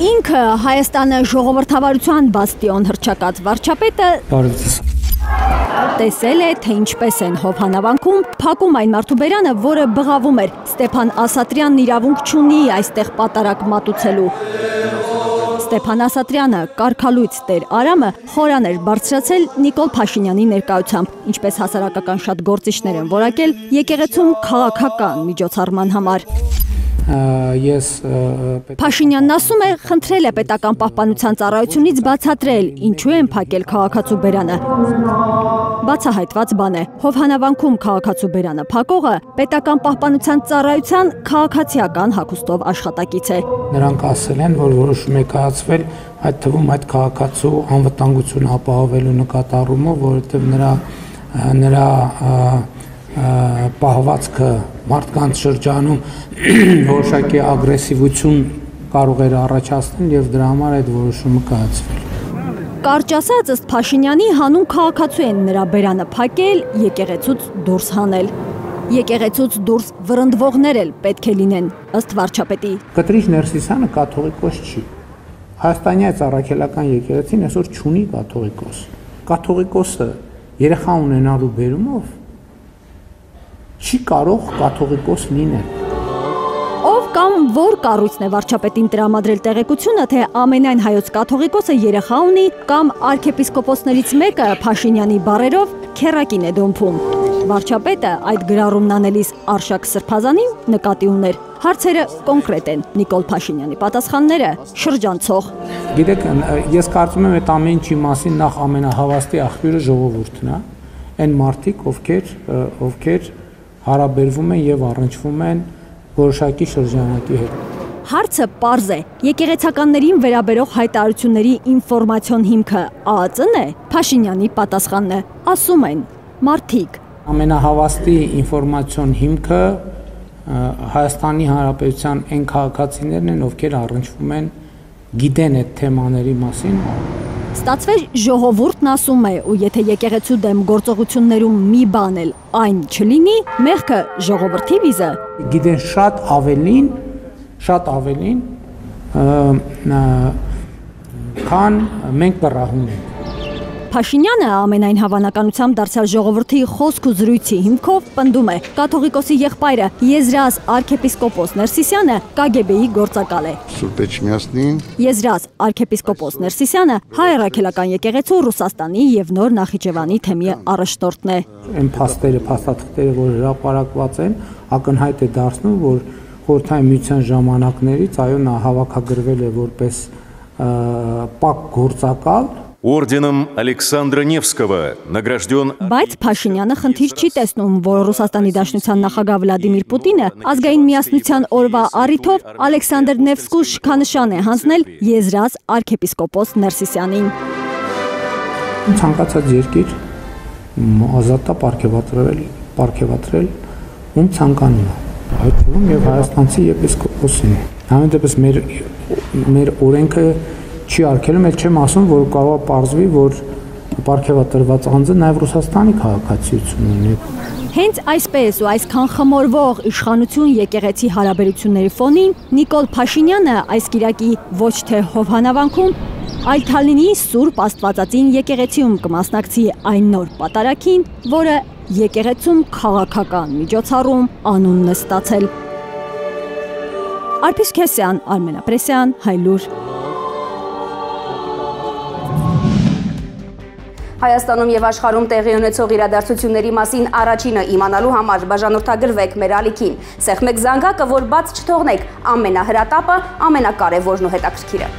Ինքը Հայաստանը ժողովրդավարության բաստիոն հռչակած վարչապետը տեսել է, թե ինչպես են Հովհանավանքում փակում այն մարդու բերանը, որը բղավում էր Ստեփան Ասատրյանն իրավունք չունի այստեղ պատարակ մատուցելու։ Ստեփան Ասատրյանը կարգալույծ Տեր Արամը խորան էր բարձրացել Նիկոլ Փաշինյանի ներկայությամբ, ինչպես հասարակական շատ գործիչներ են որակել եկեղեցում քաղաքական միջոցառման համար։ Փաշինյանն ասում է, խնդրել է պետական պահպանության ծառայությունից բացատրել, ինչու են փակել քաղաքացու բերանը։ Բացահայտված բան է, Հովհանավանքում քաղաքացու բերանը փակողը պետական պահպանության ծառայության քաղաքացիական հագուստով աշխատակից է։ Նրանք ասել են, որ որոշում է կայացվել այդ թվում այդ քաղաքացու անվտանգությունը ապահովելու նկատառումով, որովհետև նրա պահվածքը մարդկանց շրջանում որոշակի ագրեսիվություն կարող էր առաջացնել եւ դրա համար այդ որոշումը կայացվել։ Կարճ ասած, ըստ Փաշինյանի, հանուն քաղաքացու են նրա բերանը փակել, եկեղեցուց դուրս հանել։ Եկեղեցուց դուրս վրընդվողներ էլ պետք է լինեն, ըստ վարչապետի։ Կտրիչ Ներսիսյանը կաթողիկոս չի։ Հայաստանի առաքելական եկեղեցին այսօր չունի կաթողիկոս։ Կաթողիկոսը երեխա ունենալու բերումով չի կարող կաթողիկոս լինել։ Ով կամ որ կառույցն է վարչապետին տրամադրել տեղեկությունը, թե ամենայն հայոց կաթողիկոսը երեխա ունի կամ արքեպիսկոպոսներից մեկը Փաշինյանի բառերով քեռակին է դոմփում։ Վարչապետը այդ գրառումն անելիս Արշակ Սրբազանին նկատի ուներ։ Հարցերը կոնկրետ են, Նիկոլ Փաշինյանի պատասխանները շրջանցող։ Գիտեք, ես կարծում եմ այդ ամեն ինչի մասին նախ ամենահավաստի աղբյուրը ժողովուրդն է, այն մարդիկ, ովքեր հարաբերվում են եւ առնչվում են որոշակի շրջանակի հետ։ Հարցը պարզ է, եկեղեցականներին վերաբերող հայտարարությունների ինֆորմացիոն հիմքը ԱԱԾ-ն է, Փաշինյանի պատասխանն է, ասում են մարդիկ։ Ամենահավաստի ինֆորմացիոն հիմքը Հայաստանի Հանրապետության այն քաղաքացիներն են, ովքեր առնչվում են, գիտեն այդ թեմաների մասին։ Ստացվեր ժողովուրդն ասում է, ու եթե եկեղեցու դեմ գործողություններում մի բան էլ այն չլինի, մեղքը ժողովրդի վիզը։ Գիտեն շատ ավելին, քան մենք բռահում ենք։ Փաշինյանը ամենայն հավանականությամբ դարձյալ ժողովրդի խոսք ու զրույցի հիմքով պնդում է, կաթողիկոսի եղբայրը Եզրաս արքեպիսկոպոս Ներսիսյանը KGB-ի գործակալ է։ Եզրաս արքեպիսկոպոս Ներսիսյանը հայ առաքելական եկեղեցու Ռուսաստանի եւ Նոր Նախիջևանի թեմի առաջնորդն է։ Այն փաստաթղթերը, որ հրապարակված են, ակնհայտ է дարձնում, որ Խորհրդային Միության ժամանակներից այո նա հավաքագրվել է որպես պակ գործակալ։ Орденом Александра Невского награжден... Բայց Փաշինյանը խնդիր չի տեսնում, որ Ռուսաստանի Դաշնության նախագահ Վլադիմիր Պուտինը ազգային միասնության օրվա առիթով Ալեքսանդր Նևսկու շքանշան է հանձնել Եզրաս արքեպիսկոպոս Ներսիսյանին։ Ցանկացած երկիր ազատ է պարգևատրել ում ցանկանում է, այդ թվում եւ հայաստանցի եպիսկոպոսին։ Համեն դեպս մեր օրենքը չի արգելում, էլ չեմ ասում, որ կարող է պարզվի, որ պարգևատրված անձը նաև Ռուսաստանի քաղաքացիություն ունի։ Հենց այսպես ու այսքան խմորվող իշխանություն եկեղեցի հարաբերությունների ֆոնին Նիկոլ Փաշինյանը այս կիրակի ոչ թե Հովհանավանքում, այլ Թալինի Սուրբ Աստվածածին եկեղեցիում կմասնակցի այն նոր պատարակին, որը եկեղեցում քաղաքական միջոցառում անունն է ստացել։ Արփիս Քեսյան, Արմեն Ապրեսյան, Հայլուր։ Հայաստանում եւ աշխարհում տեղի ունեցող իրադարձությունների մասին առաջինը իմանալու համար բաժանորդագրվեք մեր ալիքին։ Սեղմեք զանգակը, որ բաց չթողնեք ամենահրատապը, ամենակարևորն ու հետաքրքիրը։